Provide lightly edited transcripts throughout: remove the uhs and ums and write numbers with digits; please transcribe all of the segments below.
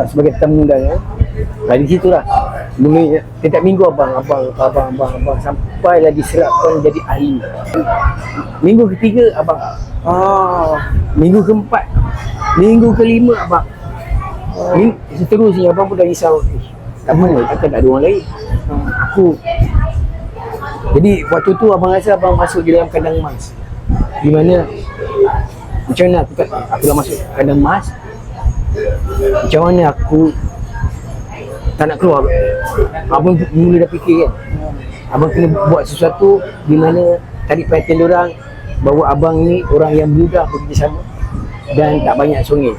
sebagai tetamu undangan. Di situ lah setiap minggu abang sampai lagi serapkan jadi ahli. Minggu ketiga abang, minggu keempat, minggu kelima abang, seterusnya abang pun dah risau, tak mana, takkan tak ada orang lain. Aku jadi waktu tu abang rasa abang masuk di dalam kandang emas, di mana macam mana aku dah masuk kandang emas, macam mana aku tak nak keluar. Abang mula dah fikir kan, abang kena buat sesuatu di mana tarik perhatian diorang bahawa abang ni orang yang mudah bekerjasama dan tak banyak songit.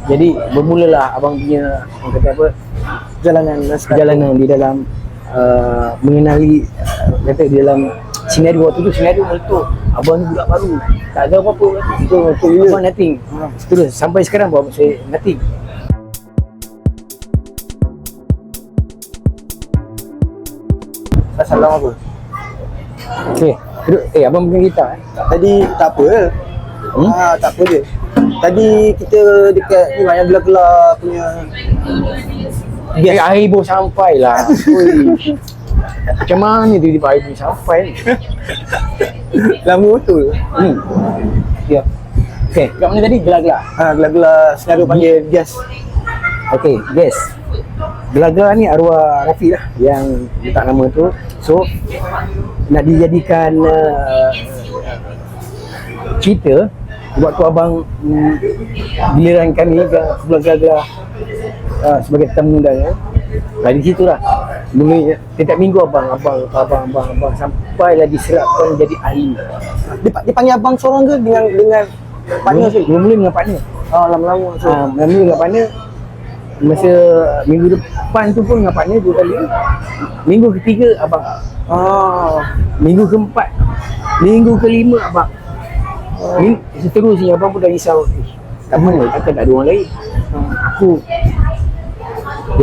Jadi bermulalah abang punya, orang kata apa, perjalanan di dalam mengenali, kata di dalam senario. Waktu tu senario meletup, abang ni budak baru, tak ada apa-apa. Abang nothing. Terus sampai sekarang bawa saya nothing. Salam apa? Okey, duduk. Abang punya gitar Tadi tak apa. Tak apa je. Tadi kita dekat ni banyak gelar-gelar punya. air baru sampai lah. Macam mana tiba-tiba air baru sampai ni? Lama betul. Ya. Okey, kat mana tadi? Gelar-gelar. Gelar-gelar senario panggil Gas. Okey, yes. Gelar-gelar ni arwah Rafi lah yang letak nama tu. So nak dijadikan cerita waktu abang giliran kami gelar-gelar sebagai tetamu undangan. Di situ lah setiap minggu abang sampai lagi serapkan jadi ahli. Dia panggil abang seorang ke dengan partner tu? Mula dengan partner. Lama-lama tu. Mula dengan partner. Masa minggu depan tu pun dengan partner 2 kali. Minggu ketiga abang, minggu keempat, minggu kelima abang, seterusnya abang pun dah risau, tak mana, takkan tak ada orang lain. Aku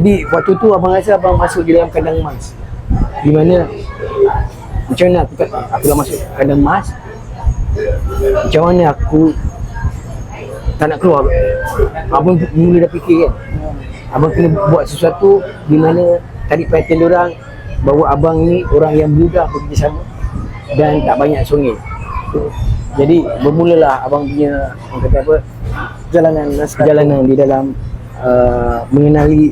jadi waktu tu abang rasa abang masuk di dalam kandang emas, di mana macam mana aku dah masuk kandang emas, macam mana aku tak nak keluar. Abang mula dah fikir kan, abang kena buat sesuatu di mana tarik perhatian diorang bahawa abang ni orang yang mudah bekerjasama dan tak banyak songit. Jadi bermulalah abang punya, orang kata apa, perjalanan di dalam mengenali,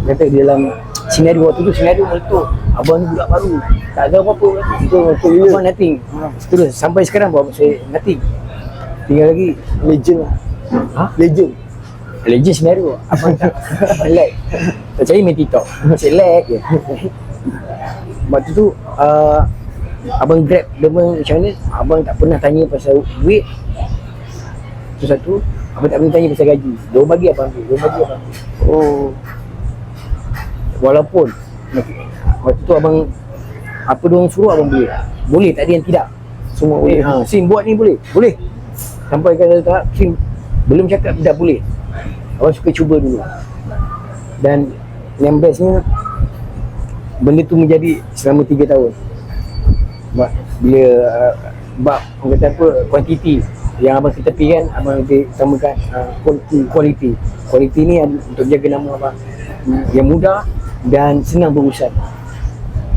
kata di dalam senario. Waktu tu senario meletup, abang ni budak baru, tak ada apa-apa. Abang nothing. Terus sampai sekarang bawa saya nothing. Tinggal lagi Legend. Legend senario. Abang tak lag. Saya main TikTok, masih lag je. Waktu tu abang grab memang macam mana, abang tak pernah tanya pasal duit. Itu satu. Abang tak pernah tanya pasal gaji. Diorang bagi abang ambil. Walaupun waktu tu abang apa diorang suruh abang boleh, tak ada yang tidak. Semua boleh. Sim buat ni boleh. Sampai kata tahap Sim belum cakap tidak boleh, abang suka cuba dulu. Dan yang bestnya, benda tu menjadi selama 3 tahun. Bila orang kata apa, kuantiti yang abang ketepikan, abang ditamakan kualiti ni untuk jaga nama abang yang mudah dan senang berurusan.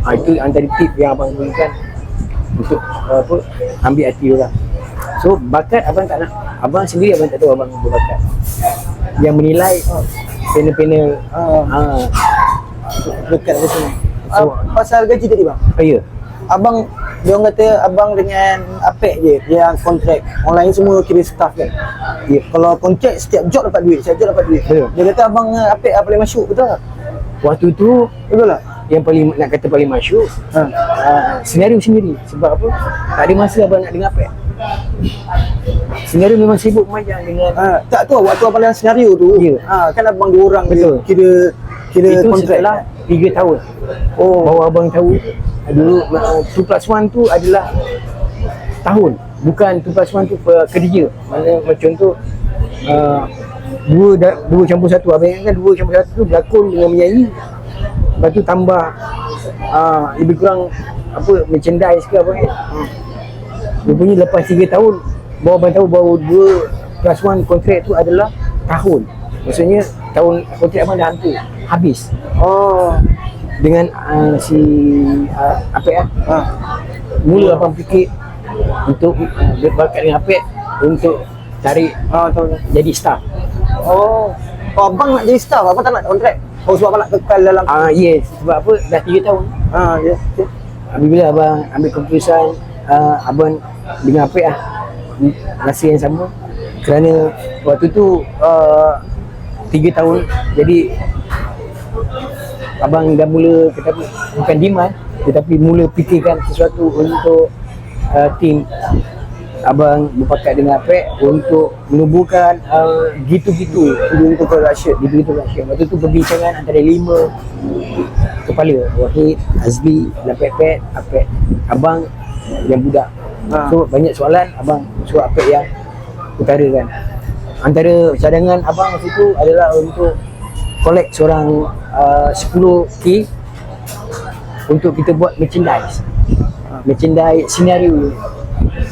Itu antara tip yang abang berikan untuk ambil hati orang. So bakat abang tak nak, abang sendiri abang tak tahu abang berbakat. Yang menilai panel-panel Dekat ke sini. Pasal gaji tadi bang. Ya. Abang, dia orang kata abang dengan Apek je yang kontrak. Orang lain semua kira staff kan. Kalau kontrak setiap job dapat duit, setiap job dapat duit. Dia kata abang dengan Apek apa paling masyuk, betul tak? Waktu tu Betul tak? yang paling nak kata paling masyuk senario sendiri. Sebab apa? Tak ada masa abang nak dengar Apek. Senario memang sibuk memanjang dengan tak tahu waktu abang dalam senario tu. Kan abang 2 orang betul. Kira itu kontrak setelah 3 tahun. Bahawa abang tahu dulu 2+1 tu adalah tahun, bukan 2+1 kerja. Mana macam tu 2 campur 1. Abang ingatkan 2 campur 1 tu berlakon dengan menyanyi. Lepas tu tambah lebih kurang apa, merchandise ke apa kan. Rupanya lepas 3 tahun baru abang tahu bahawa 2+1 kontrak tu adalah tahun. Maksudnya tahun kontrak abang dah hampir habis. Oh. Dengan si Apek mula abang fikir untuk berbakat dengan Apek untuk cari Tahu. jadi staff. Oh. Oh, abang nak jadi staff, abang tak nak kontrak. Oh, sebab abang nak kekal dalam. Yes, sebab apa? Dah 3 tahun. Ya. Bila abang ambil keputusan, abang dengan Apek rasa yang sama. Kerana waktu tu 3 tahun, jadi abang dah mula kata apa, bukan demand tetapi mula fikirkan sesuatu untuk tim. Abang berpakat dengan Apek untuk menubuhkan gitu-gitu production. Waktu tu perbincangan antara 5 kepala, Wahid, Azli, Pet, Apek, abang yang budak. So banyak soalan, abang suruh Apek yang utarakan. Antara cadangan abang masa tu adalah untuk collect seorang 10K untuk kita buat merchandise senario.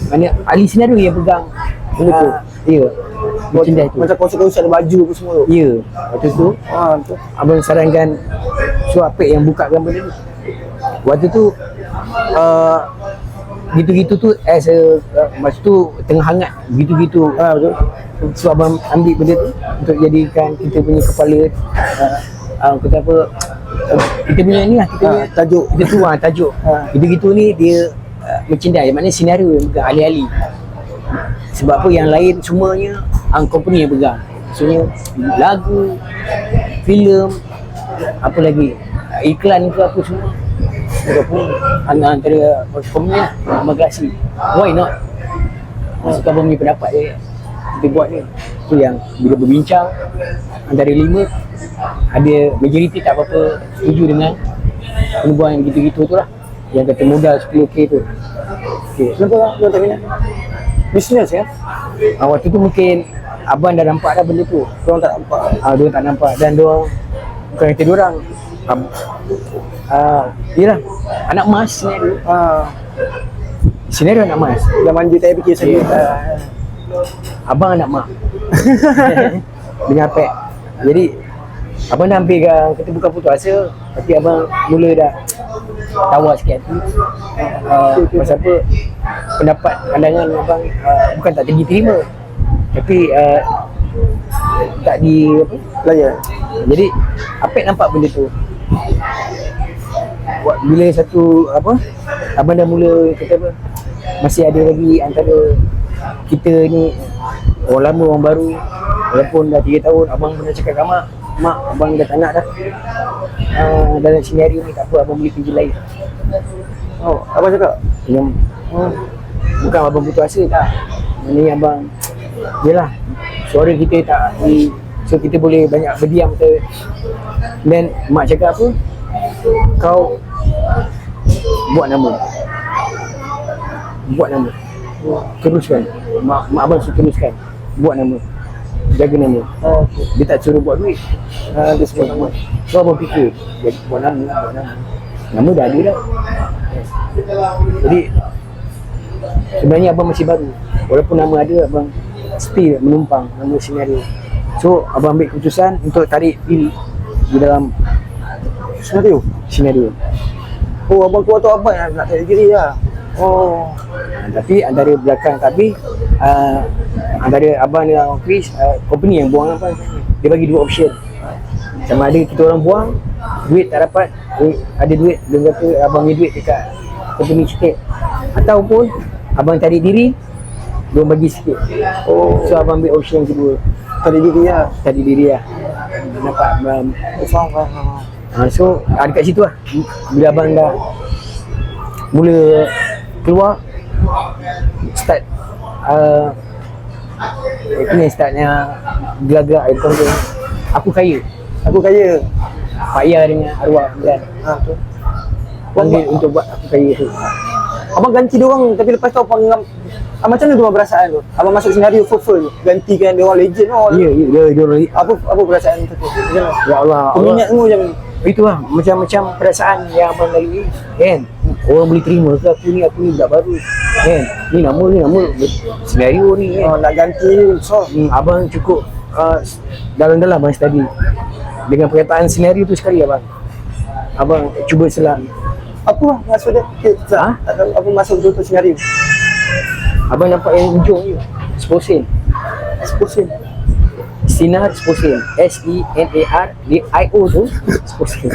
Mana ahli senario yang pegang benda tu. Ya. Merchandise tu. Macam konsep-konsep ada baju apa semua tu. Ya. Waktu tu Betul. abang sarankan suruh Apek yang bukakan benda tu. Waktu tu gitu-gitu tu masa tu tengah hangat gitu-gitu. Betul. So abang ambil benda tu untuk jadikan kita punya kepala kata apa, kita punya ni lah, kita punya tajuk. Kita tu tajuk. Gitu-gitu ni dia merchandise, maknanya senario yang pegang ahli-ahli. Sebab apa yang lain semuanya company yang pegang. Maksudnya lagu, filem, apa lagi, iklan ke apa semua ataupun antara company lah, Amagrasi. Why not? Maksudnya abang punya pendapat dia kita buat ni. Tu yang bila berbincang antara 5, ada majoriti tak apa-apa setuju dengan penubuhan yang gitu-gitu tu lah, yang kata modal 10K tu. Kenapa tak minat? Bisnes ya? Waktu tu mungkin abang dah nampak dah benda tu. Diorang tak nampak. Diorang tak nampak, dan diorang bukan kata diorang yelah, anak emas senario. Senario anak emas. Dah manja tak fikir saya. Abang anak mak dengan Apek. Jadi abang dah hampir kata bukan putus asa, tapi abang mula dah tawar sikit hati. Pasal apa, pendapat pandangan abang bukan tak diterima, tapi tak di apa, Layan. jadi Apek nampak benda tu. Bila satu apa, abang dah mula kata apa, masih ada lagi antara kita ni orang lama orang baru, walaupun dah 3 tahun. Abang pernah cakap kat mak abang dah tak nak dah dalam senario ni, tak apa, abang boleh kerja lain. Abang cakap Yang bukan abang putus asa, tak. Maknanya abang, yelah, suara kita tak so kita boleh banyak berdiam ke. Dan mak cakap apa, kau buat nama, teruskan. Mak abang suruh teruskan, buat nama, jaga nama. Dia tak suruh buat duit, dia suruh nama. So abang fikir, buat nama dah ada dah. Jadi sebenarnya abang masih baru, walaupun nama ada, abang still menumpang nama senario. So abang ambil keputusan untuk tarik diri di dalam senario. abang keluar tu abang yang nak tarik diri lah. Tapi antara belakang takbir, antara abang dengan Chris, company yang buang abang, dia bagi 2 option. Sama ada kita orang buang, duit tak dapat, ada duit, dia kata abang punya duit dekat company sikit, ataupun abang tarik diri, dia bagi sikit. So abang ambil option yang kedua, tarik diri lah. Nampak? Faham. So dekat situ lah, bila abang dah mula keluar, start itu yang startnya gelagak konten aku kaya. Pak Ya dengan arwah dan Betul. panggil untuk buat aku kaya tu. Abang ganti dia orang, tapi lepas tu abang macam mana tu perasaan tu? Abang masuk senario full gantikan dia orang legend Dia apa perasaan tu? Macam mana? ya Allah, Peminat semua macam ni. itulah macam perasaan yang abang lalui kan. Orang boleh terima ke aku ni budak baru kan. Ni nama senario ni kan. Nak ganti so abang cukup dalam-dalam abang study dengan perkataan senario tu sekali abang cuba selang. Apa lah maksud dia? Apa maksud tu senario? Abang nampak yang hujung je, sposin. Sinar sposin, SENARDIO tu sposin.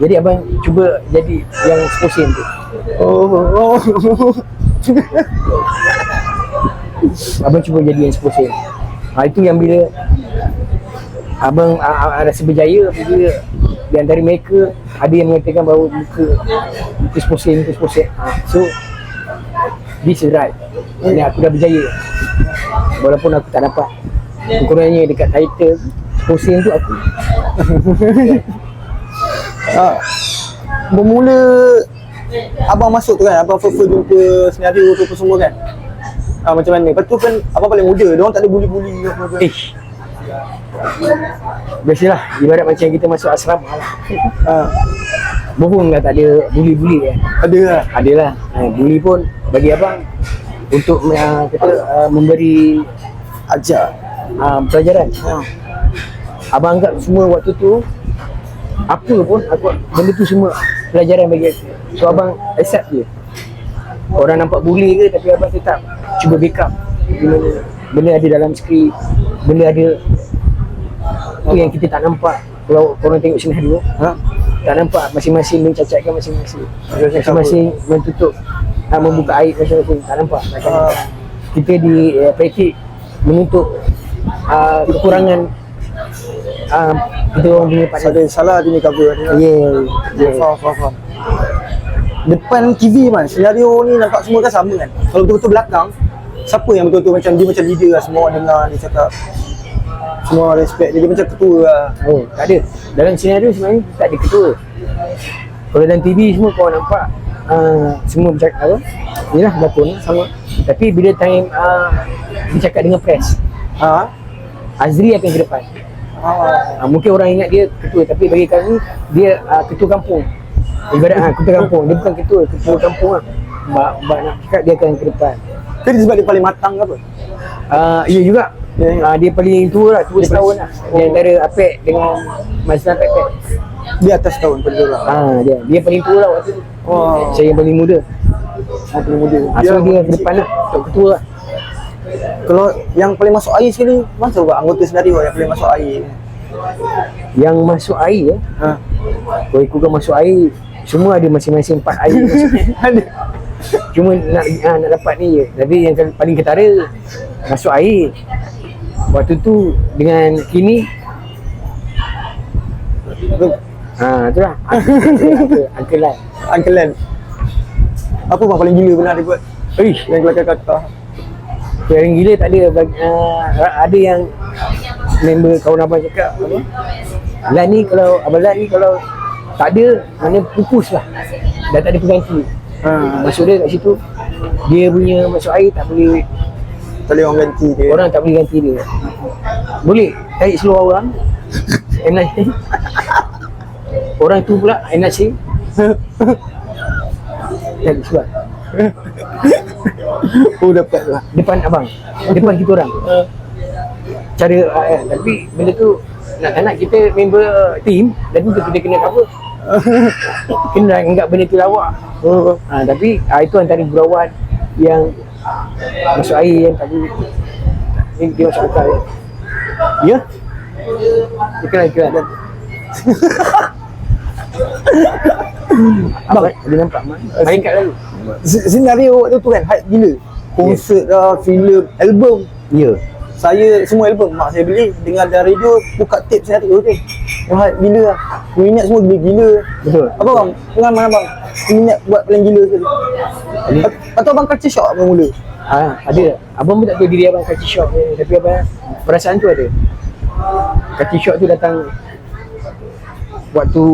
Jadi abang cuba jadi yang sposin tu. Abang cuba jadi yang sposin. Itu yang bila abang rasa berjaya bila di antara mereka ada yang mengatakan bahawa muka sposin. So this is right. Ni aku dah berjaya. Walaupun aku tak dapat kurangnya dekat title sposin tu aku. Bermula abang masuk tu kan, abang first jumpa senario tu semua kan. Macam mana? Lepas tu kan abang paling muda, diorang tak ada bully-bully apa-apa. Biasalah, ibarat macam kita masuk asrama lah. Bohong lah tak ada bully-bully kan. Ada lah. Bully pun bagi abang untuk memberi Ajar pelajaran. Abang anggap semua waktu tu apa pun benda tu semua pelajaran bagi aku. So abang accept je. Orang nampak bully ke, tapi abang tetap cuba backup benda ada dalam skrip, benda ada tu yang kita tak nampak. Kalau korang tengok senario tak nampak, masing-masing mencacatkan masing-masing menutup membuka aib masing-masing, tak nampak. Kita di praktik menutup kekurangan kita orang punya partner. salah dia ni cover. Faham. Depan TV man, senario ni nampak semua kan sama kan. Kalau betul-betul belakang, siapa yang betul-betul macam dia macam leader lah, semua orang dengar dia cakap, semua respect dia macam ketua lah. Tak ada. Dalam senario sebenarnya tak ada ketua. Kalau dalam TV semua kau nampak semua bercakap apa? Yalah berlakon sama. Tapi bila time bercakap dengan press, Azri akan ke depan. Mungkin orang ingat dia ketua, tapi bagi kami dia ketua kampung. Ibarat ketua kampung, dia bukan ketua kampung lah. Mbak nak cakap dia akan ke depan. Kan sebab dia paling matang ke apa? Ya juga. Dia paling tua lah, tua setahun lah. Di antara Apek dengan Mazlan Pek. Dia atas tahun pada dia lah. Dia paling tua lah waktu tu. Saya yang paling muda. So dia ke depan lah, untuk ketua lah. Kalau yang paling masuk air sekali, mana buat anggota senario yang paling masuk air? Yang masuk air kalau ikutkan masuk air, semua ada masing-masing part air. Cuma nak dapat ni je. Tapi yang paling ketara masuk air waktu tu dengan kini itulah Uncle Lan. Apa bang paling gila pernah dia buat? Yang kelakar kata yang gila tak ada. Ada yang member kawan abang cakap apa? Lan ni kalau Abang Lan ni kalau tak ada, mana pupus lah, dah tak ada pengganti. Maksud dia kat situ, dia punya masuk air tak boleh orang ganti dia. Orang tak boleh ganti dia. Boleh tarik seluar orang NIC. Orang tu pula NIC tarik seluar. Dapat lah depan abang, depan kita orang. Cara tapi benda tu tak nak kita member team dan tu kita kena cover. Kena anggap benda tu lawak. Tapi itu antara gurauan yang masuk air yang tak boleh. Dia masuk akal ya? Iklan. Abang, dia nampak man. Main kat lalu. Senario waktu tu kan hype gila. Konsert lah, filem, album. Ya. Saya semua album mak saya beli, dengar dari radio, buka tape senario tu. Hype gila lah. Minat semua gila-gila. Betul. Apa bang? Pengalaman abang minat buat paling gila sekali. Atau abang culture shock abang mula? Ada. Abang pun tak tahu diri abang culture shock ni, tapi abang perasaan tu ada. Culture shock tu datang waktu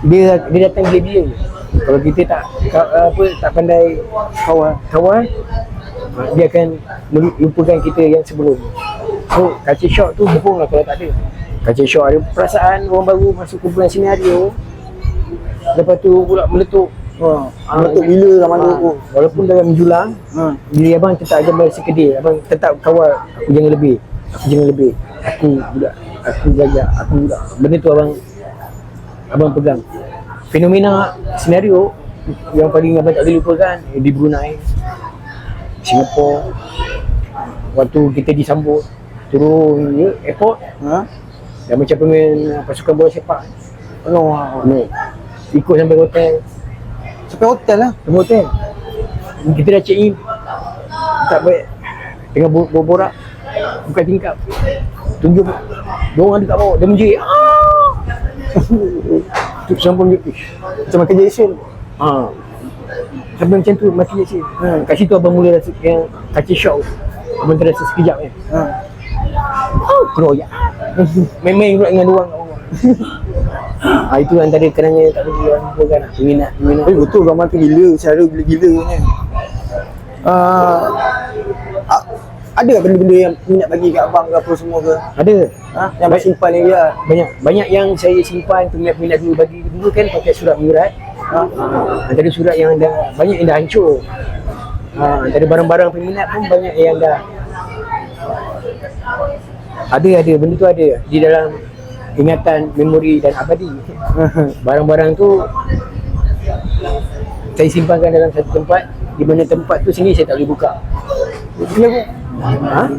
dia datang bila-bila. Kalau kita tak pandai kawal, dia akan lupakan kita yang sebelum. So culture shock tu bohong lah kalau tak ada. Culture shock ada perasaan orang baru masuk kumpulan senario, lepas tu pula meletup Meletup gila zaman tu. Walaupun dalam menjulang, diri abang tetap akan berasa kedil. Abang tetap kawal, aku jangan lebih. Aku jangan lebih. Aku budak. Aku gajah. Aku budak. Benda tu abang pegang. Fenomena senario yang paling abang tak boleh lupakan di Brunei, Singapura. Waktu kita disambut turun airport, dan macam pemain pasukan bola sepak. Ikut sampai hotel. Sampai hotel lah. Sampai hotel. Kita dah check in. Tak baik. Tengah borak. Bukan tingkap. Tunjuk. Diorang ada kat bawah. Dia menjerit. Tu sampai menjerit. Macam Michael Jackson. Sampai macam tu mati Jackson. Kat situ abang mula rasa yang kaca shock. Abang terasa sekejap kan. Keroyak. Main-main pula dengan diorang kat bawah. Itu antara kenangan yang tak boleh orang lupakan lah. Peminat. Betul gambar tu gila, cara gila-gila kan. Ada tak benda-benda yang minat bagi kat abang ke apa semua ke? Ada. Yang abang simpan ni dia. Banyak yang saya simpan, peminat-peminat dulu bagi. Dulu kan pakai surat menyurat. Antara surat yang dah banyak yang dah hancur. Antara barang-barang peminat pun banyak yang dah ada benda tu ada di dalam ingatan, memori dan abadi. Barang-barang tu saya simpankan dalam satu tempat, di mana tempat tu sini saya tak boleh buka.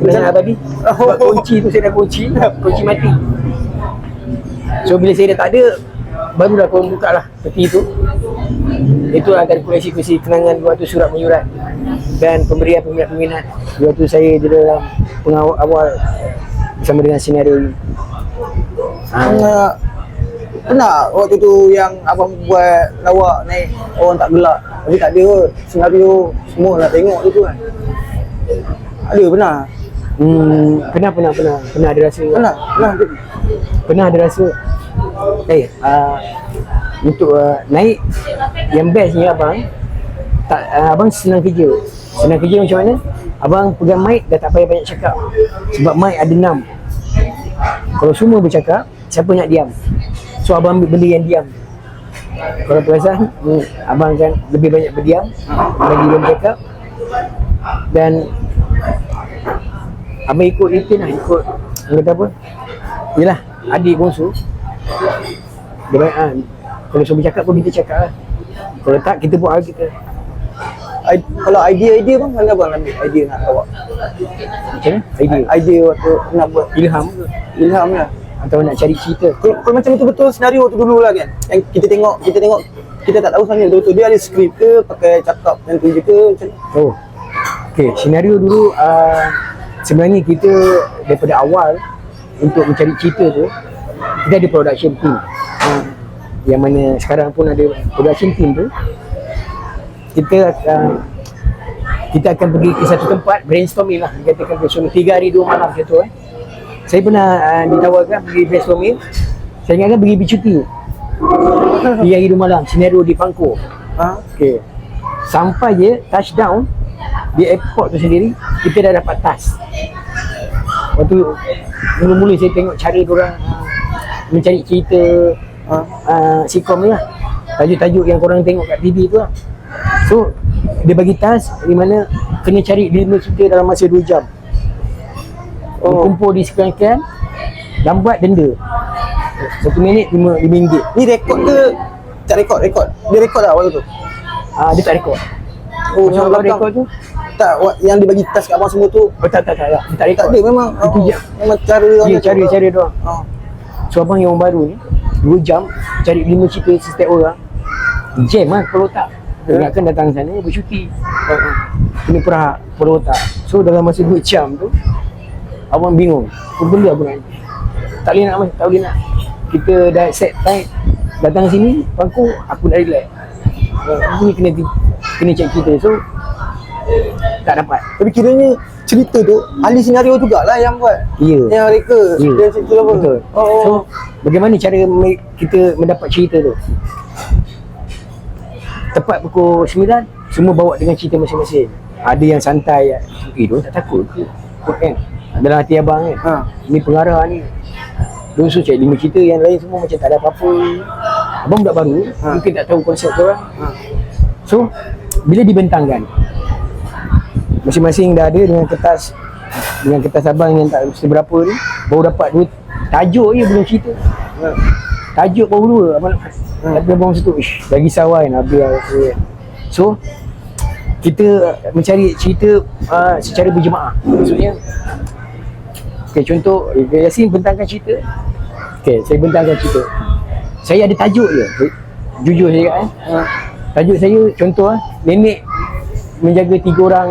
Kenangan abadi. Sebab kunci tu saya dah kunci mati. So bila saya dah tak ada, barulah korang buka lah peti tu. Itu antara koleksi-koleksi kenangan waktu surat menyurat dan pemberian peminat-peminat waktu saya di dalam pengawal bersama dengan senario ni. Pernah waktu tu yang abang buat lawak naik orang tak gelak, tapi tak ada kot. Senario semua nak tengok tu kan. Ada pernah? Pernah ada rasa. Pernah ada rasa. Untuk naik yang best ni abang abang senang kerja macam mana? Abang pegang mic dah tak payah banyak cakap. Sebab mic ada 6. Kalau semua bercakap, siapa nak diam? So abang ambil benda yang diam. Kalau perasan, abang akan lebih banyak berdiam bagi dia bercakap. Dan abang ikut ikut kata apa? Yelah, adik bongsu. Dia banyak kalau suruh bercakap pun kita cakap lah. Kalau tak, kita buat hal kita. Kalau idea bang, mana abang ambil idea nak lawak? Macam mana? Idea waktu nak buat Ilham ke? ilham lah. Atau nak cari cerita? Kalau macam betul-betul senario tu dulu lah kan, yang kita tengok kita tak tahu sebenarnya betul-betul dia ada skrip ke, pakai cakap yang tu je ke macam mana? Okay, senario dulu sebenarnya kita daripada awal untuk mencari cerita tu, kita ada production team. Yang mana sekarang pun ada production team tu. Kita akan pergi ke satu tempat brainstorming lah, dikatakan brainstorming 3 hari 2 malam macam tu. Saya pernah ditawarkan pergi brainstorming. Saya ingatkan pergi bercuti 3 hari 2 malam, senario di Pangkor. Okay. Sampai je touchdown di airport tu sendiri, kita dah dapat task. Waktu mula-mula saya tengok cara diorang mencari cerita sitcom ni lah, tajuk-tajuk yang korang tengok kat TV tu lah. So dia bagi task di mana kena cari 5 cerita dalam masa 2 jam. Kumpul di sekian-sekian, lambat denda 1 minit RM5. Ni rekod ke? Tak rekod? Dia rekod lah waktu tu? Dia tak rekod. Yang belakang rekod tu? Tak, yang dia bagi task kat abang semua tu? Tak. Dia tak rekod. Tak ada, memang itu je. Memang cara dia cara doang. So abang yang baru ni 2 jam cari 5 cerita setiap orang. Jam lah kepala otak. Ingatkan datang sana bercuti. Kena perak kepala otak. So dalam masa 2 jam tu abang bingung. Apa benda aku nak? Tak boleh nak. Kita dah set time datang sini, Pangkor, aku nak relax. Aku ni kena cek cerita. So tak dapat. Tapi kiranya cerita tu ahli senario jugalah yang buat. Ya. Yang reka. Dia cerita apa? Betul. So bagaimana cara kita mendapat cerita tu? Tepat pukul 9, semua bawa dengan cerita masing-masing. Ada yang santai, diorang tak takut ke? Kan? Dalam hati abang kan? Ni pengarah ni. Diorang suruh cek 5 cerita, yang lain semua macam tak ada apa-apa. Abang budak baru, mungkin tak tahu konsep diorang. So bila dibentangkan, masing-masing dah ada dengan kertas abang yang tak seberapa ni, baru dapat dua tajuk je belum cerita. Tajuk baru dua abang. Tapi abang masa tu dah risau kan habis lah. So kita mencari cerita secara berjemaah. Maksudnya contoh Yasin bentangkan cerita. Saya bentangkan cerita. Saya ada tajuk je. Jujur saya kan. Tajuk saya contoh nenek menjaga 3 orang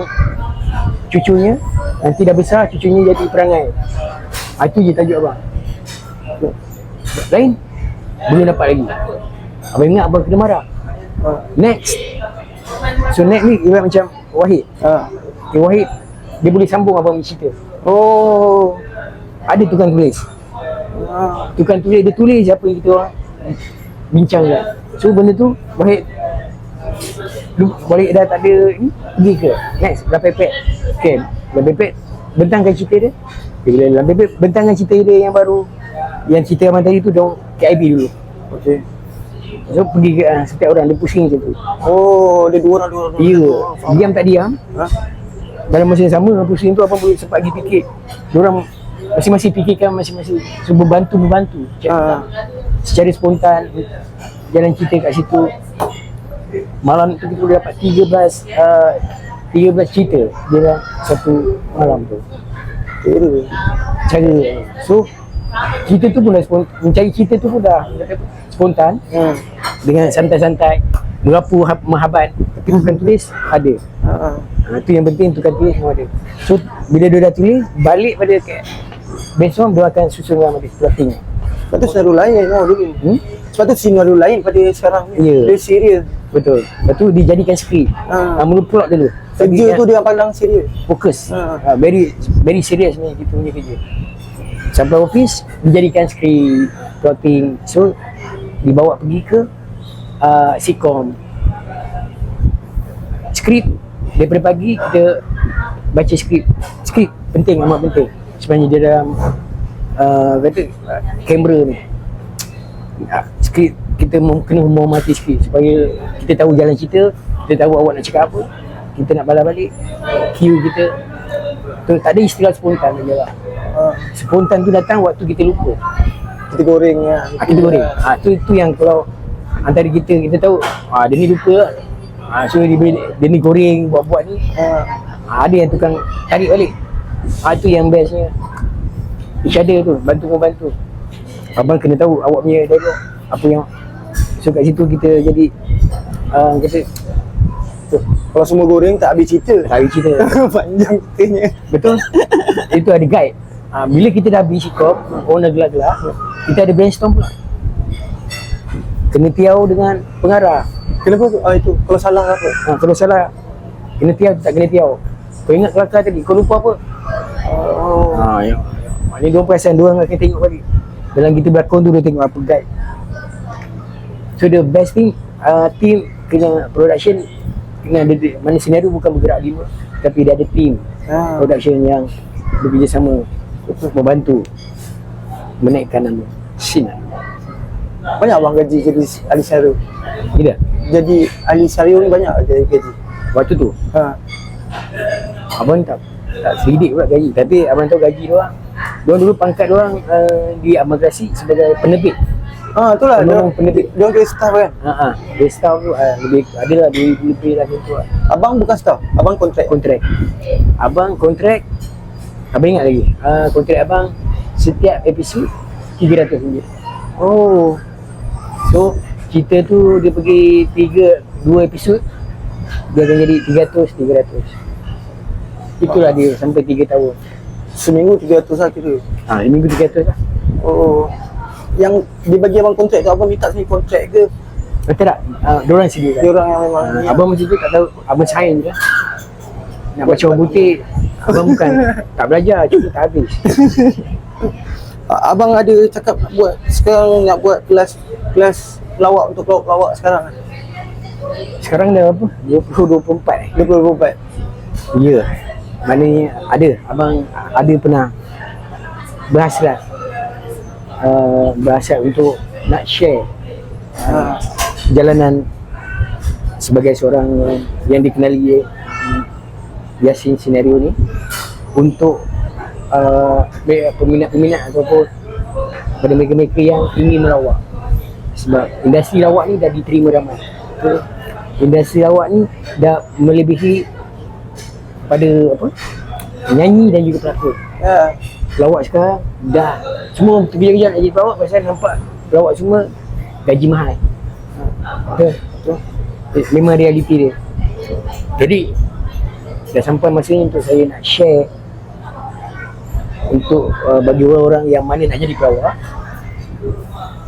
cucunya, nanti dah besar cucunya jadi perangai. Itu je tajuk abang. Lain belum dapat lagi. Abang ingat abang kena marah. Next. So next ni dia macam Wahid. Wahid dia boleh sambung abang punya cerita. Ada tukang tulis. Tukang tulis dia tulis apa yang kita orang bincangkan. So benda tu Wahid balik dah tak ada ni, pergi ke next dah pepet. Dah pepet bentangkan cerita dia. Bila dalam pepet bentangkan cerita dia yang baru, yang cerita abang tadi tu dong KIB dulu. So pergi ke setiap orang dia pusing macam tu. Dia dua orang. Ya, diam tak diam. Dalam masa yang sama pusing tu abang boleh sempat pergi fikir. Diorang masing-masing fikirkan masing-masing. So berbantu secara spontan jalan cerita kat situ. Malam tu kita boleh dapat 13 cerita dalam satu malam tu. Cara. So cerita tu pun dah mencari cerita tu pun dah spontan. Dengan santai-santai, merapu mahabat. Tapi tukang tulis ada. Itu yang penting, tukang tulis semua ada. So bila dia dah tulis, balik pada brainstorm, dia akan susun dengan plotting. Sebab tu senario lain dulu. Sebab tu senario lain pada sekarang ni. Dia serius. Betul. Lepas tu dijadikan skrip. Mula plot dulu. Kerja tu dia pandang serius. Fokus. Very serius ni kita punya kerja. Sampai office dijadikan skrip, plotting. So dibawa pergi ke sitcom. Skrip daripada pagi kita baca skrip. Skrip penting, amat penting. Sebenarnya dia dalam kamera ni. Skrip kita kena menghormati skrip supaya kita tahu jalan cerita, kita tahu awak nak cakap apa, kita nak balas balik cue kita. Tu tak ada istilah spontan je lah. Spontan tu datang waktu kita lupa. Kita goreng Kita goreng. Tu yang kalau antara kita tahu dia ni lupa. So dia ni goreng buat-buat ni. Ada yang tukang tarik balik. Tu yang bestnya. Each other tu, bantu-membantu. Abang kena tahu awak punya dialog apa yang. So kat situ kita jadi kata kalau semua goreng tak habis cerita. Panjang ceritanya. Betul. Itu ada guide. Bila kita dah habis sitcom, orang dah gelak-gelak, kita ada brainstorm pula. Kena tiau dengan pengarah. Kenapa tu? Itu kalau salah apa? Kalau salah kena tiau, tak kena tiau. Kau ingat kelakar tadi, kau lupa apa? Ya. Ni diorang perasan, diorang akan tengok balik. Dalam kita berlakon tu, dia tengok apa guide. So the best thing, team kena production kena ada, mana senario bukan bergerak lima, tapi dia ada team production yang bekerjasama membantu menaikkan nama scene. Banyak abang gaji jadi ahli senario. Tidak. Jadi ahli senario ni banyak jadi gaji. Waktu tu abang tak sedikit pula gaji, tapi abang tahu gaji diorang dulu pangkat diorang di Amagrasi sebagai penerbit. Itulah Penolong penerbit. Diorang kira staff kan? Dia staff tu lebih adalah 2,000 lebih lah macam tu lah. Abang bukan staff, abang kontrak. Abang kontrak. Abang ingat lagi. Kontrak abang setiap episod RM300. So cerita tu dia pergi 2 episod, dia akan jadi 300. Itulah dia sampai 3 tahun. Seminggu 300 lah kira. Seminggu 300 lah. Yang dia bagi abang kontrak tu, abang minta sini kontrak ke? Tak. Diorang sendiri kan. Diorang yang memang abang macam tu tak tahu. Abang sign je lah. Nak baca orang butik, abang bukan tak belajar, cuma tak habis. Abang ada cakap nak buat sekarang, nak buat kelas pelawak untuk pelawak sekarang. Sekarang dah apa? 2024. Ya. Maknanya ada. Abang ada pernah berhasrat untuk nak share perjalanan sebagai seorang yang dikenali Yasin Senario ni untuk peminat-peminat ataupun pada mereka-mereka yang ingin melawak. Sebab industri lawak ni dah diterima ramai. Industri lawak ni dah melebihi pada apa? Penyanyi dan juga pelakon. Pelawak sekarang dah semua terkejap-kejap nak jadi pelawak pasal nampak pelawak semua gaji mahal. Betul. Memang realiti dia. Jadi dah sampai masanya untuk saya nak share untuk bagi orang-orang yang mana nak jadi pelawak,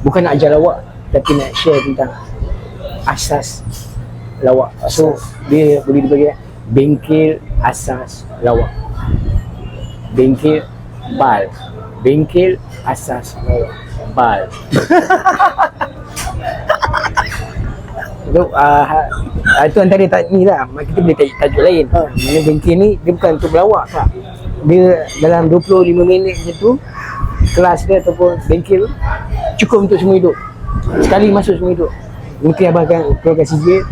bukan nak ajar lawak tapi nak share tentang asas lawak. So dia boleh dibagi bengkel asas lawak, bengkel bal, bengkel asas lawak, bal. Itu antara ni lah, kita boleh tajuk lain. Mana bengkel ni dia bukan untuk pelawak tak. Dia dalam 25 minit macam tu, kelas dia ataupun bengkel cukup untuk semua hidup. Sekali masuk semua hidup. Mungkin abang akan keluarkan sijil.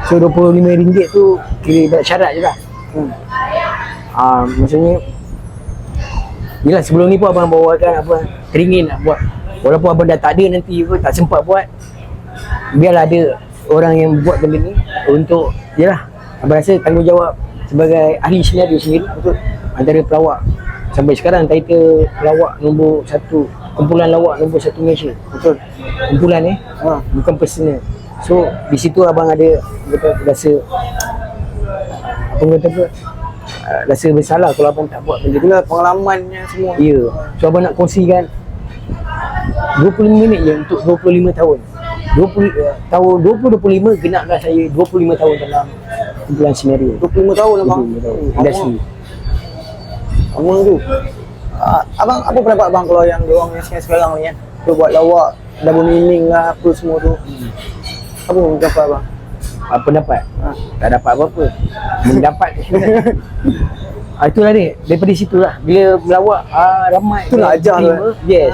So RM25 tu kira syarat je lah. Maksudnya yelah, sebelum ni pun abang bawakan apa teringin nak buat. Walaupun abang dah tak ada nanti pun, tak sempat buat, biarlah ada orang yang buat benda ni untuk, yelah, abang rasa tanggungjawab sebagai ahli senario sendiri untuk antara pelawak. Sampai sekarang title pelawak nombor 1, kumpulan lawak nombor 1 Malaysia. Betul. Kumpulan bukan personal. So di situ abang ada rasa apa kata apa, rasa bersalah kalau abang tak buat benda tu lah, pengalamannya semua. Ya. So abang nak kongsikan 25 minit je untuk 25 tahun. 2025 genaplah saya 25 tahun dalam kumpulan senario. 25 tahun abang. Industri. Abang tu. Abang apa pendapat abang kalau yang diorang yang sekarang ni kan? Tu buat lawak double meaning lah apa semua tu. Apa pendapat abang? Apa pendapat? Tak dapat apa-apa. Mendapat sebenarnya. Itulah dia. Daripada situ lah. Bila melawak ramai. Tu nak ajar lah. Yes.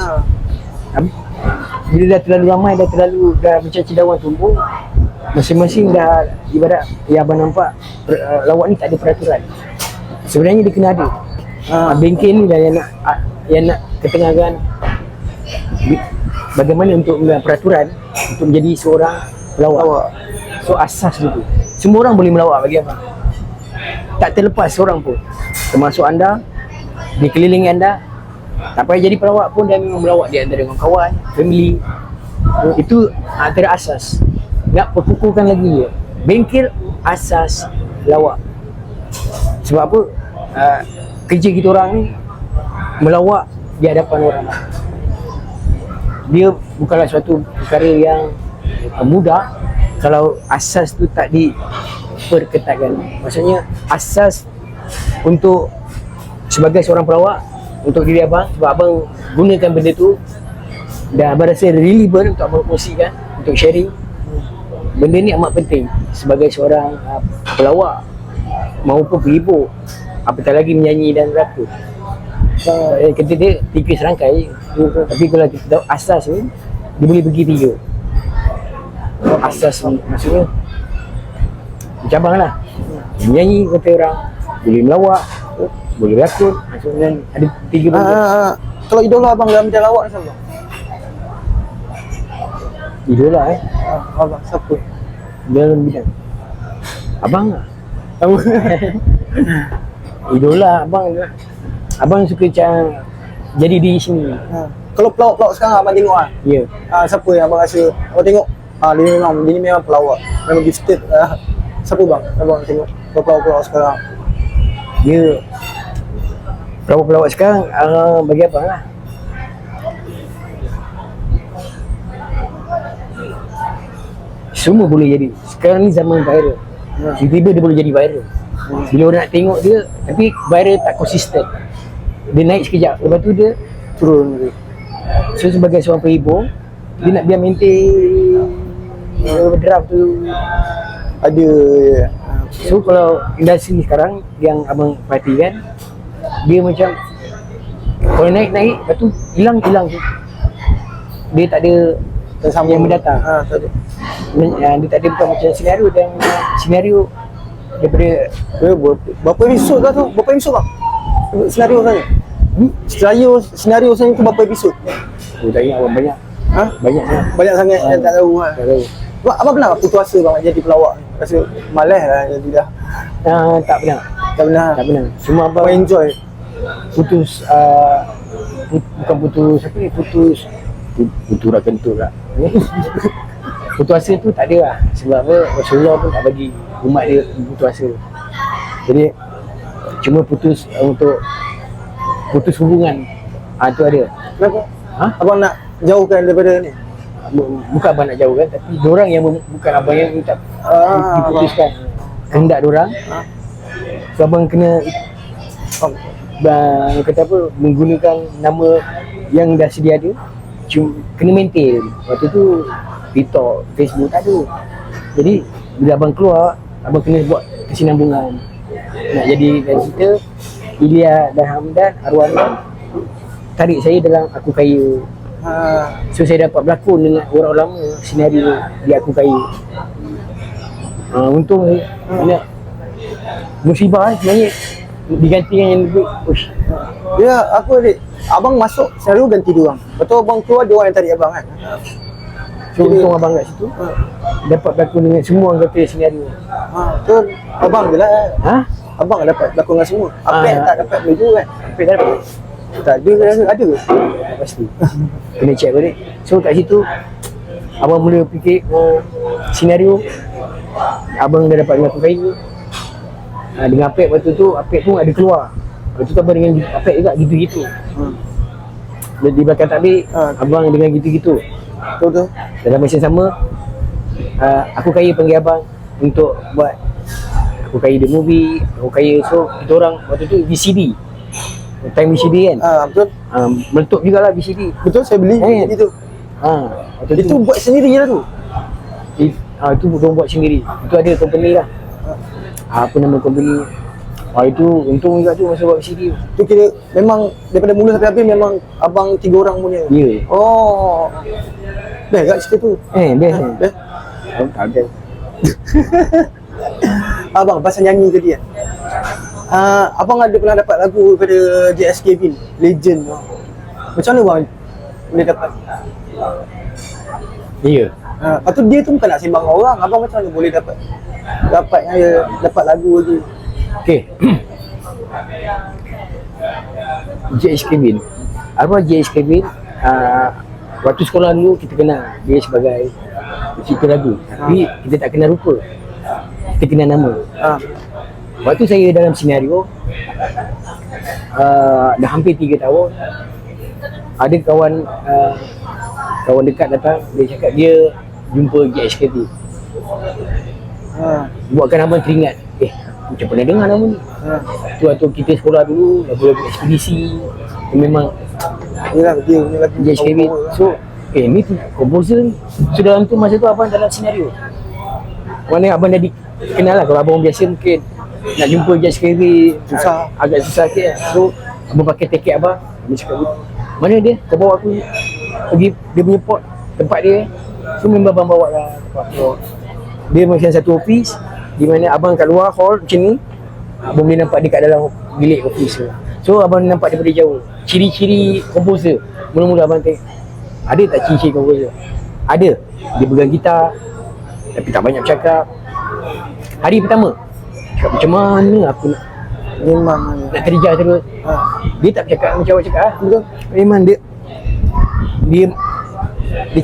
Bila dah terlalu ramai, dah macam cendawan tumbuh, masing-masing dah ibarat yang abang nampak lawak ni tak ada peraturan. Sebenarnya dia kena ada. Bengkel ni dah yang nak ketengahkan bagaimana untuk membuat peraturan untuk menjadi seorang pelawak. So asas dia tu. Semua orang boleh melawak bagi abang. Tak terlepas seorang pun. Termasuk anda, di keliling anda. Tak payah jadi pelawak pun, dia memang melawak di antara dengan kawan, family. Itu antara asas. Nak perkukuhkan lagi dia. Bengkel asas lawak. Sebab apa? Kerja kita orang ni melawak di hadapan orang. Dia bukanlah suatu perkara yang mudah kalau asas tu tak diperketatkan. Maksudnya asas untuk sebagai seorang pelawak, untuk diri abang, sebab abang gunakan benda tu dan abang rasa relevant untuk abang kongsikan, untuk sharing. Benda ni amat penting sebagai seorang pelawak maupun penghibur, apatah lagi menyanyi dan berlakon. Kata dia 3 serangkai, tapi kalau kita tahu asas ni, dia boleh bagi 3. Asas ni maksudnya macam abang lah, menyanyi kata orang, boleh melawak, boleh berlakon, maksudnya ada 3 benda. Kalau idola abang dalam bidang lawak ni siapa? Idola Abang siapa? dalam bidang abang lah. Idola abang suka macam jadi diri sendiri. Kalau pelawak-pelawak sekarang abang tengok Ya. siapa yang abang rasa abang tengok dia ni memang pelawak, memang gifted. Siapa bang abang tengok pelawak-pelawak sekarang? Dia pelawak-pelawak sekarang bagi abang lah, semua boleh jadi. Sekarang ni zaman viral. Tiba-tiba dia boleh jadi viral. Bila orang nak tengok dia, tapi viral tak konsisten. Dia naik sekejap, lepas tu dia turun. So sebagai seorang penghibur, dia nak biar maintain draft tu Ada. So kalau industri sekarang yang abang perhatikan, dia macam kalau naik, lepas tu hilang tu. Dia tak ada tersambung yang mendatang. tak ada. Dia tak ada bukan macam senario, dan senario daripada Berapa episod kah tu? Berapa episod bang? Senario saya. Senario saya tu berapa episod? tak ingat abang, banyak. Ha? Banyaknya. Banyak sangat yang tak tahu kan. Tak tahu. Abang pernah tak putus asa bang jadi pelawak? Rasa malas lah jadi dah. Tak pernah. Tak pernah. Tak pernah. Cuma abang Abang enjoy. putus bukan putus apa ni, putus rak kentut lah. Putus asa tu tak ada lah. Sebab apa, Rasulullah pun tak bagi umat dia putus asa. Jadi cuma putus untuk putus hubungan. Tu ada. Kenapa? Ha? Abang nak jauhkan daripada ni? Bukan abang nak jauhkan, tapi diorang yang bukan abang yang minta diputuskan. Kehendak diorang. So abang kena kata apa, menggunakan nama yang dah sedia ada. Cuma kena maintain. Waktu tu TikTok, Facebook tak ada. Jadi bila abang keluar, abang kena buat kesinambungan. Nak jadikan kita, Ilya dan Hamdan Arwana tarik saya dalam Aku Kaya. So saya dapat berlakon dengan orang lama senario di Aku Kaya. Untung banyak musibah sebenarnya digantikan yang lebih. Ya, apa adik? Abang masuk selalu ganti dia orang. Betul abang keluar dia orang yang tarik abang kan? So untung abang kat situ dapat berlakon dengan semua anggota senario. Tu abang je lah. Ha? Abang dapat berlakon dengan semua. Apek tak dapat baju kan? Apa dah dapat? Tak ada ke rasa? Ada ke? Pasti. Kena check balik. So kat situ abang mula fikir senario. Abang dah dapat dengan Aku Kaya. Dengan Apek waktu tu, Apek pun ada keluar. Waktu tu abang dengan Apek juga gitu-gitu. Di belakang takbir, abang dengan gitu-gitu. Betul. Dalam masa sama, Aku Kaya panggil abang untuk buat Aku Kaya the movie, Aku Kaya. So kita orang waktu tu VCD, time VCD kan. Betul. Meletup jugalah VCD. Betul saya beli itu. Waktu Itu buat sendiri je lah tu. Itu orang buat sendiri. Itu ada company lah. Apa nama company? Itu untung juga tu masa buat VCD. Tu kira memang daripada mula sampai habis memang abang 3 orang punya. Ya. Oh. Best kat cerita tu. Best. Best. Tak ada. Abang pasal nyanyi tadi kan. Abang ada pernah dapat lagu daripada JS Kevin, Legend tu. Macam mana bang boleh dapat? Ya. Lepas tu dia tu bukan nak sembang orang. Abang macam mana boleh dapat dapat lagu lagi? Okey. JS Kevin. Arwah JS Kevin, waktu sekolah dulu kita kenal dia sebagai pencipta lagu. Tapi kita tak kenal rupa. Kita kenal nama. Waktu saya dalam senario, dah hampir 3 tahun, ada kawan dekat datang, dia cakap dia jumpa JSKT. Buatkan abang teringat, macam pernah dengar nama ni. Tu waktu kita sekolah dulu, lagu-lagu ekspedisi, memang Yalah dia punya lagu JSKT. So, ni tu komposer ni. So dalam tu, masa tu abang dalam senario. Mana abang dah dikenal lah. Kalau abang biasa mungkin nak jumpa JSKT susah, agak susah sikit kan. So abang pakai tiket abang cakap, mana dia? Kau bawa aku pergi dia punya tempat dia. So member abang bawa lah tempat tu. Dia macam satu office di mana abang kat luar hall macam ni, abang boleh nampak dia kat dalam bilik office tu. So abang nampak daripada jauh ciri-ciri komposer. Mula-mula abang tengok, ada tak ciri-ciri komposer? Ada. Dia pegang gitar tapi tak banyak bercakap. Hari pertama cakap, macam mana aku nak terjah terus. Dia tak bercakap macam awak cakap. Betul. Memang dia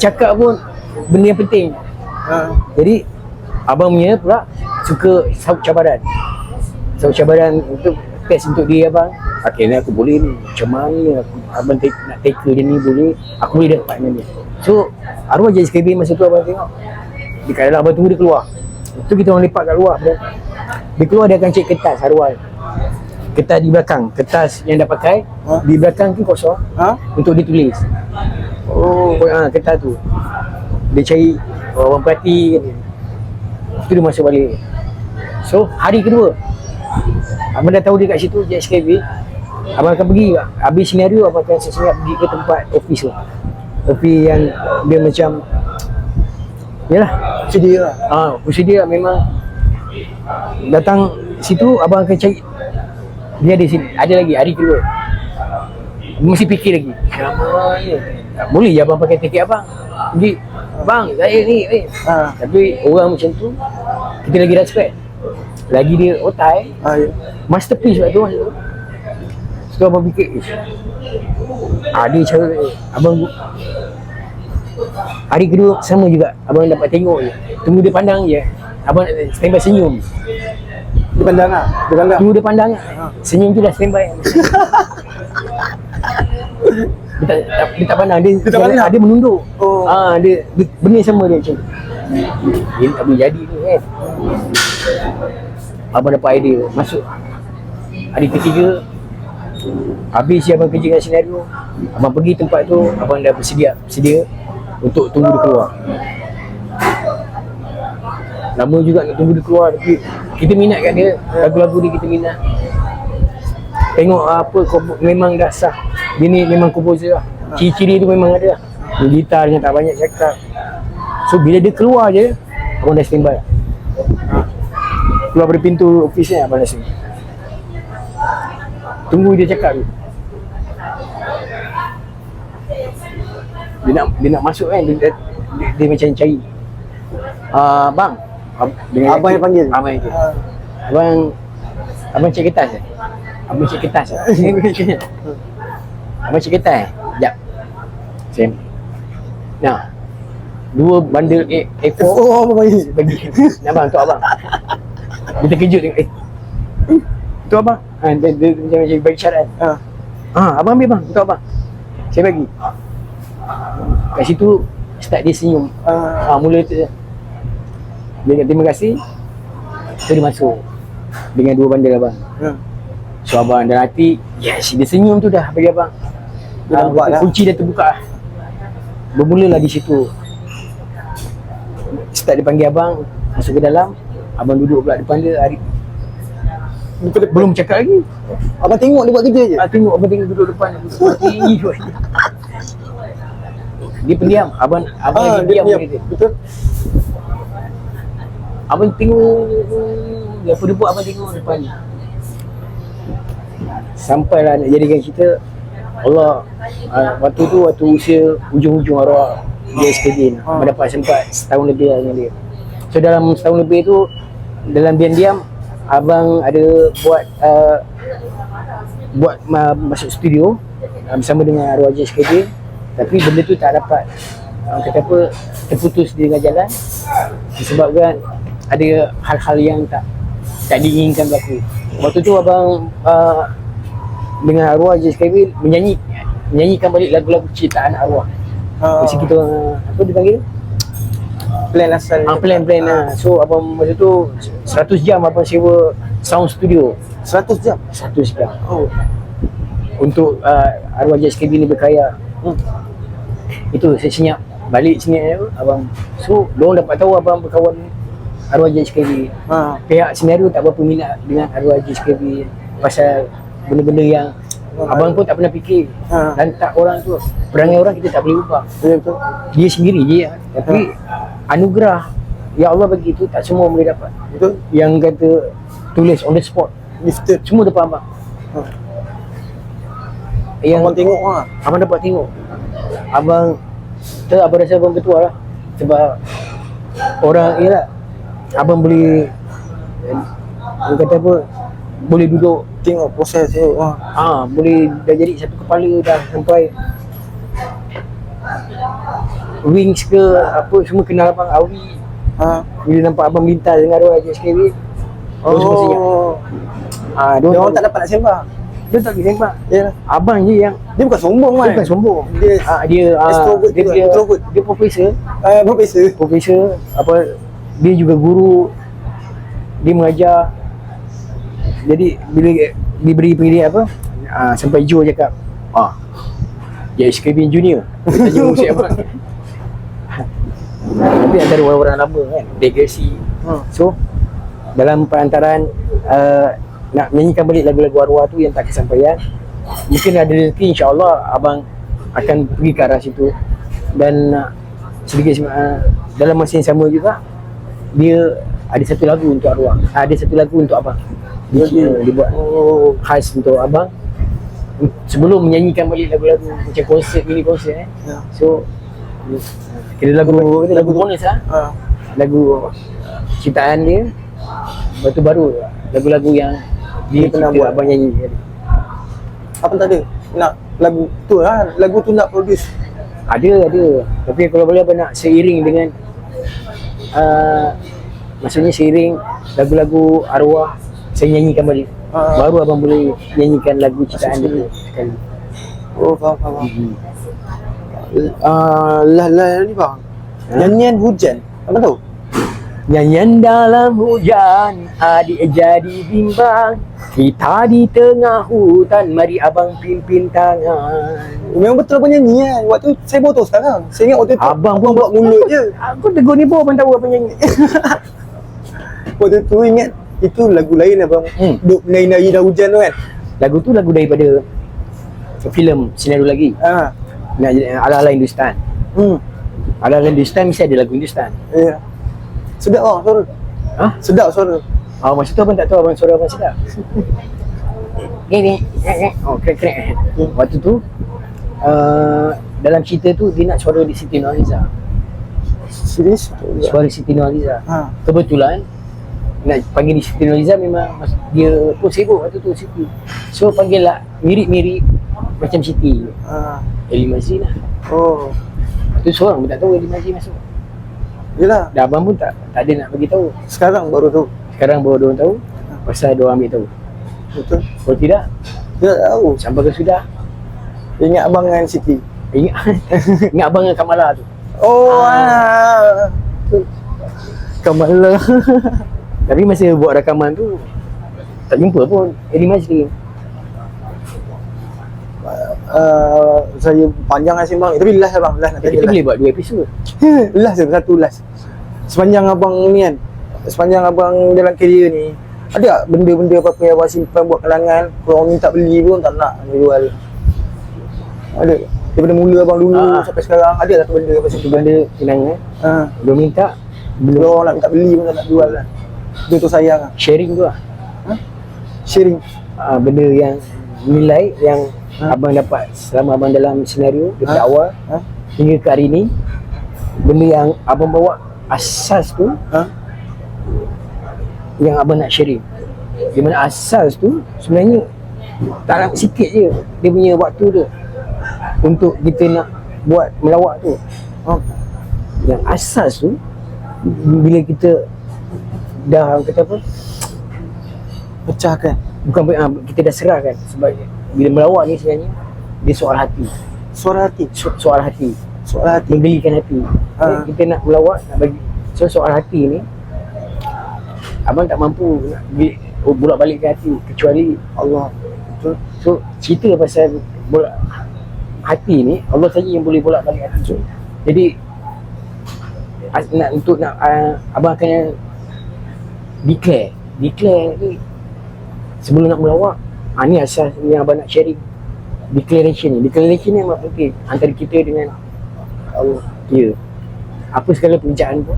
cakap pun benda yang penting. Jadi abang punya pula suka sahut cabaran. Sahut cabaran untuk test untuk dia abang. Akhirnya aku boleh ni. Macam mana abang nak tackle dia ni boleh. Aku boleh dapat dengan dia. So arwah JSKB masa tu abang tengok. Dekat dalam abang tunggu dia keluar. Tu kita orang lepak kat luar. Dia keluar, dia akan cek kertas arwah. Kertas di belakang, kertas yang dah pakai di belakang tu kosong untuk dia tulis. Kertas tu dia cari orang perhati. Itu dia masuk balik. So hari kedua abang dah tahu dia kat situ JSKB. Abang akan pergi habis senario, abang akan sesengat pergi ke tempat office tu. Office yang dia macam Yalah. Sedia lah. Bersedia memang datang situ abang akan cari. Dia ada sini, ada lagi hari kedua. Mesti fikir lagi. Lama ni. Boleh je abang pakai tiket abang. Jadi, bang, saya ni. Tapi orang macam tu, kita lagi respect. Lagi dia otai, Ya. masterpiece lah tu masa tu. So abang fikir, ada cara abang hari kedua sama juga, abang dapat tengok je. Tunggu dia pandang je. Abang standby senyum. Dia pandang lah. Dia pandang. Tunggu dia pandang. Senyum tu dah standby. Dia tak pandang, dia tak pandang? dia menunduk. Dia benda sama dia macam tu. Dia tak boleh jadi ni kan. Abang dapat idea, masuk hari ketiga. Habis abang kerja dengan senario, abang pergi tempat tu, abang dah bersedia untuk tunggu dia keluar. Lama juga nak tunggu dia keluar, tapi kita minat kat dia, lagu-lagu dia kita minat. Tengok apa memang dah sah. Dia ni memang komposer lah. Ciri-ciri tu memang ada lah. Gitar yang tak banyak cakap. So bila dia keluar je, abang dah standby. Keluar dari pintu office ni, abang dah standby. Tunggu dia cakap tu. Dia nak masuk kan, dia macam cari. Bang, Abang yang panggil. Abang yang panggil. Abang cek kertas eh? Abang cek kertas eh? Abang cek kertas eh? Sekejap. Nah, 2 bundle A4. Abang panggil. Bagi. Ni abang, untuk abang. Dia terkejut tengok. Tu abang. Dia macam bagi syarat. Abang ambil bang, untuk abang. Saya bagi. Kat situ start dia senyum. Mula tu je. Dia kata terima kasih. So dia masuk dengan 2 bandar abang. So abang dalam hati, yes, dia senyum tu dah bagi abang. Dia nampak lah. Kunci dah terbuka lah. Bermulalah di situ. Start dia panggil abang, masuk ke dalam. Abang duduk pula depan dia. Belum cakap lagi. Abang tengok dia buat kerja je. Tengok abang tengok duduk depan. Tinggi tu. Dia pendiam. Abang lagi diam dia. Betul. Abang tengok apa dia buat, abang tengok depan ni. Sampailah nak jadikan kita Allah. Waktu usia hujung-hujung arwah dia SKD ni. Abang dapat sempat setahun lebih lah dengan dia. So dalam setahun lebih tu, dalam diam-diam abang ada buat masuk studio bersama dengan arwah JSKD. Tapi benda tu tak dapat, kata apa, terputus di tengah jalan disebabkan ada hal-hal yang tak diinginkan berlaku. Waktu tu abang dengan arwah JSKB menyanyikan balik lagu-lagu ciptaan arwah. Mesti kita apa dipanggil? Plan asal. Plan. So abang masa tu 100 jam abang sewa sound studio. 100 jam. 100 jam. Untuk arwah JSKB ni berkarya. Itu saya senyap balik sini abang. So diorang dapat tahu abang berkawan arwah JSKB. Pihak senario tak berapa minat dengan arwah JSKB pasal benda-benda yang abang pun tak pernah fikir. Dan tak orang tu, perangai orang kita tak boleh ubah. Betul. Dia sendiri je. Tapi anugerah yang Allah bagi tu tak semua boleh dapat. Betul. Yang kata tulis on the spot, Lifted. semua depan abang. Yang Abang tengok lah. abang dapat tengok. Abang rasa abang bertuah lah. Sebab orang ialah abang boleh kata apa, boleh duduk Tengok proses tu. boleh dah jadi satu kepala dah sampai wings ke apa semua kenal abang Awi. Bila nampak abang melintas dengan arwah JSKB, semua senyap. Dia orang tak dapat nak sembah. Dia tak boleh sembah. Ya. Abang je yang Dia bukan sombong kan. dia bukan sombong. Dia extrovert juga, introvert. Dia profesor. Profesor. Apa, dia juga guru. Dia mengajar. Jadi bila diberi pengirian apa, sampai Joe cakap, JSKB Junior. Dia tanya musik apa. Tapi antara orang-orang lama kan, delegasi. So dalam perantaran nak nyanyikan balik lagu-lagu arwah tu yang tak kesampaian, mungkin ada rezeki, insya-Allah abang akan pergi ke arah situ. Dan sedikit dalam masa yang sama juga dia ada satu lagu untuk arwah, ada satu lagu untuk abang. Dia buat khas untuk abang sebelum menyanyikan balik lagu-lagu macam konsert, mini konsert Ya. So kira lagu bonus lah. Lagu ciptaan dia. Lepas tu baru lagu-lagu yang dia pernah cipta buat. abang nyanyi tadi. Apa tak ada? Nak lagu tu lah, lagu tu nak produce. Ada. Tapi kalau boleh abang nak seiring dengan maksudnya seiring lagu-lagu arwah saya nyanyikan balik. Baru abang boleh nyanyikan lagu ciptaan dia sekali. Oh, faham. Lah ni bang. Nyanyian hujan. Apa tahu? Nyanyian dalam hujan, adik jadi bimbang. Kita di tengah hutan, mari abang pimpin tangan. Memang betul abang nyanyi kan. Waktu saya botol sekarang. Saya ingat waktu tu Abang pun buat mulut je. Aku tegur ni pun abang tahu apa nyanyi. Waktu tu ingat itu lagu lain abang. Duk menari-nari dah hujan tu kan. Lagu tu lagu daripada filem Senario Lagi. Ala-ala Hindustan. Ala-ala Hindustan mesti ada lagu Hindustan. Ya. Sedap bang suara. Sedap suara. Masa tu abang tak tahu abang suara abang sedap. Oh, keren. Waktu tu dalam cerita tu dia nak suara di Siti Nurhaliza. Serius? Suara Siti Nurhaliza. Kebetulan nak panggil di Siti Nurhaliza memang dia pun sibuk waktu tu Siti. So panggil lah mirip-mirip macam Siti. Eli Mazri lah. Oh. Tu seorang pun tak tahu Eli Mazri masuk. Yelah. Dah abang pun tak ada nak bagi tahu. Sekarang baru tahu. Sekarang baru diorang tahu. Pasal diorang ambil tahu. Betul. Kalau tidak, Dia tak tahu. sampai ke sudah. Ingat abang dengan Siti. Ingat abang dengan Kamala tu. Oh. Kamala. Tapi masa buat rakaman tu tak jumpa pun Eli Mazri. Saya panjang lah sembang. Tapi last abang. Last nak tanya Kita last. boleh buat 2 episod. Last je, satu last. Sepanjang abang ni kan, sepanjang abang dalam kerja ni, ada tak benda-benda apa-apa yang abang simpan buat kalangan, kalau orang minta beli pun tak nak jual? Ada? Daripada mula abang dulu sampai sekarang, ada tak benda apa Satu simpan? benda kenangan. Belum minta, Kalau orang nak minta beli pun tak nak jual lah. Itu tu sayang lah. sharing tu lah. Sharing. Benda yang nilai yang abang dapat selama abang dalam senario daripada awal hingga ke hari ni. Benda yang abang bawa asas tu yang abang nak sharing. Di mana asas tu sebenarnya tak lama sikit je dia punya waktu tu untuk kita nak buat melawak tu. Yang asas tu bila kita dah kata apa, Pecahkan. bukan kita dah serahkan. Sebab bila melawak ni sebenarnya dia soal hati. Suara hati. Soal hati, Suara hati. menggelikan hati. Kita nak melawak, nak bagi. So soal hati ni abang tak mampu nak bolak balik ke hati kecuali Allah. Betul. So cerita pasal bolak hati ni Allah saja yang boleh bolak balik hati. So, jadi abang akan declare ni sebelum nak melawak. Ni asas yang abang nak sharing. Declaration ni amat penting antara kita dengan Allah. Ya. Apa segala pekerjaan pun,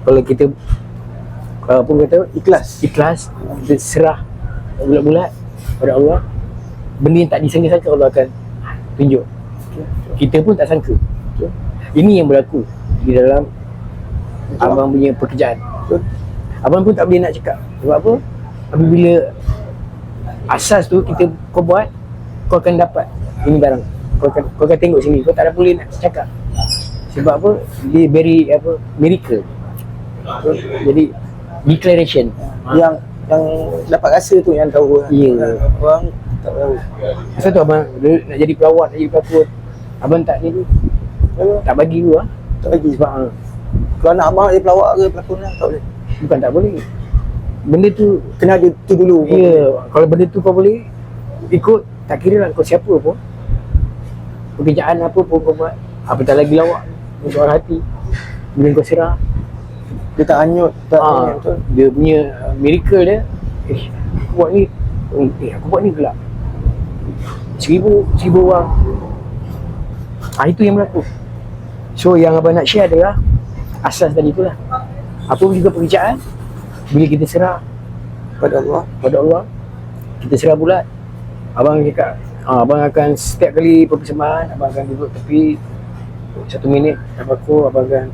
kalau kita pun kata ikhlas, kita serah bulat-bulat pada Allah, benda yang tak disangka-sangka Allah akan tunjuk. Kita pun tak sangka. Ini yang berlaku di dalam abang punya pekerjaan. Abang pun tak boleh nak cakap. Sebab apa? Apabila asas tu kau buat, kau akan dapat ini barang. Kau akan tengok sini. Kau tak ada boleh nak cakap. Sebab apa? Dia very miracle. Jadi declaration yang dapat rasa tu yang tahu. Ya. Orang tak tahu. Masa tu abang nak jadi pelawak, nak jadi pelakon, abang tak ni tu. Tak bagi tu lah. Tak bagi. Sebab Kalau anak abang dia pelawak ke pelakon lah, tak boleh. bukan tak boleh. Benda tu Kena ada tu dulu. ya, kalau benda tu kau boleh ikut, tak kira lah kau siapa pun, pekerjaan apa pun kau buat, apatah lagi lawak, soal hati. Bila kau serah, Dia tak hanyut, tak hanyut betul. dia punya miracle dia, aku buat ni, aku buat ni gelap 1000 orang. Itu yang berlaku. So yang abang nak share adalah asas tadi itulah. Apa juga pekerjaan, bila kita serah Pada Allah. pada Allah, kita serah bulat. Abang cakap, abang akan setiap kali persembahan, abang akan duduk tepi 1 minit, tafakur, abang akan,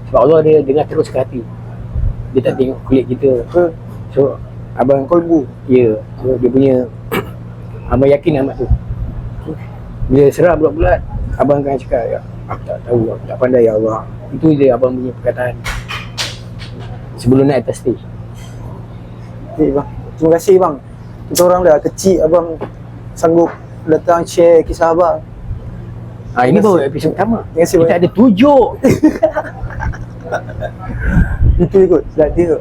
sebab Allah dia dengar terus ke hati. Dia tak tengok kulit kita. So abang Kolbu. ya, so, dia punya abang yakin amat tu. Bila serah bulat-bulat, abang akan cakap, ya, aku tak tahu, aku tak pandai, ya Allah. Itu je abang punya perkataan sebelum naik atas stage. Baik bang. Terima kasih bang. Kita orang dah kecil abang sanggup datang share kisah abang. Ini baru episod pertama. Terima kasih Kita banyak. ada 7. Itu ikut. Dah dia.